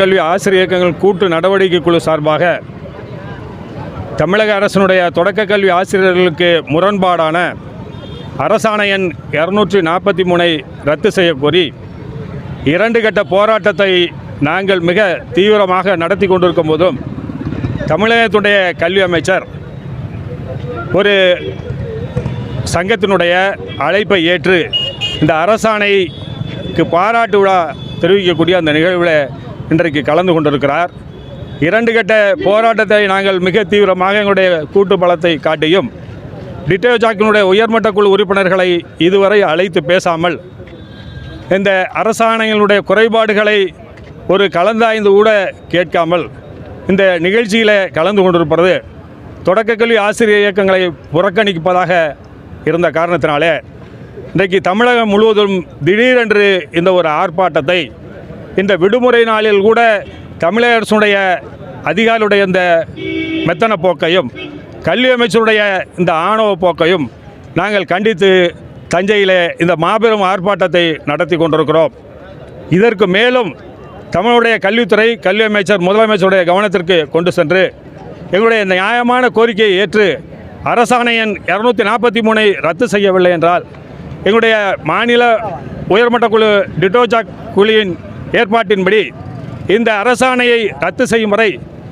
கல்வி ஆசிரியர் இயக்கங்கள் கூட்டு நடவடிக்கை குழு சார்பாக தமிழக அரசினுடைய தொடக்க கல்வி ஆசிரியர்களுக்கு முரண்பாடான அரசாணை எண் 243 ரத்து செய்யக்கோரி 2 கட்ட போராட்டத்தை நாங்கள் மிக தீவிரமாக நடத்தி கொண்டிருக்கும் போதும் தமிழகத்துடைய கல்வி அமைச்சர் ஒரு சங்கத்தினுடைய அழைப்பை ஏற்று இந்த அரசாணைக்கு பாராட்டு விழா தெரிவிக்கக்கூடிய அந்த நிகழ்வில் இன்றைக்கு கலந்து கொண்டிருக்கிறார். 2 கட்ட போராட்டத்தை நாங்கள் மிக தீவிரமாக எங்களுடைய கூட்டு பலத்தை காட்டியும் டிட்டோஜாக்கினுடைய உயர்மட்ட குழு உறுப்பினர்களை இதுவரை அழைத்து பேசாமல் இந்த அரசாணைகளுடைய குறைபாடுகளை ஒரு கலந்தாய்ந்து கூட கேட்காமல் இந்த நிகழ்ச்சியில் கலந்து கொண்டிருப்பது தொடக்க கல்வி ஆசிரியர் இயக்கங்களை புறக்கணிப்பதாக இருந்த காரணத்தினாலே இன்றைக்கு தமிழகம் முழுவதும் திடீரென்று இந்த ஒரு ஆர்ப்பாட்டத்தை இந்த விடுமுறை நாளில் கூட தமிழக அரசுடைய அதிகாரியுடைய இந்த மெத்தன போக்கையும் கல்வி அமைச்சருடைய இந்த ஆணவ போக்கையும் நாங்கள் கண்டித்து தஞ்சையில் இந்த மாபெரும் ஆர்ப்பாட்டத்தை நடத்தி கொண்டிருக்கிறோம். இதற்கு மேலும் தமிழுடைய கல்வித்துறை கல்வி அமைச்சர் முதலமைச்சருடைய கவனத்திற்கு கொண்டு சென்று எங்களுடைய நியாயமான கோரிக்கையை ஏற்று அரசாணை எண் 243 ரத்து செய்யவில்லை என்றால் எங்களுடைய மாநில உயர்மட்ட குழு டிட்டோஜாக் குழுவின் ஏற்பாட்டின்படி இந்த அரசாணையை ரத்து செய்யும் வரை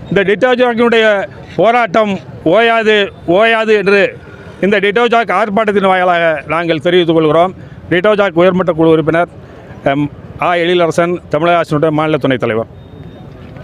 இந்த டிட்டோஜாக்கினுடைய போராட்டம் ஓயாது என்று இந்த டிட்டோஜாக் ஆர்ப்பாட்டத்தின் வாயிலாக நாங்கள் தெரிவித்துக் கொள்கிறோம். டிட்டோஜாக் உயர்மட்ட குழு உறுப்பினர் எழிலரசன், தமிழக அரசினுடைய மாநில துணைத் தலைவர்.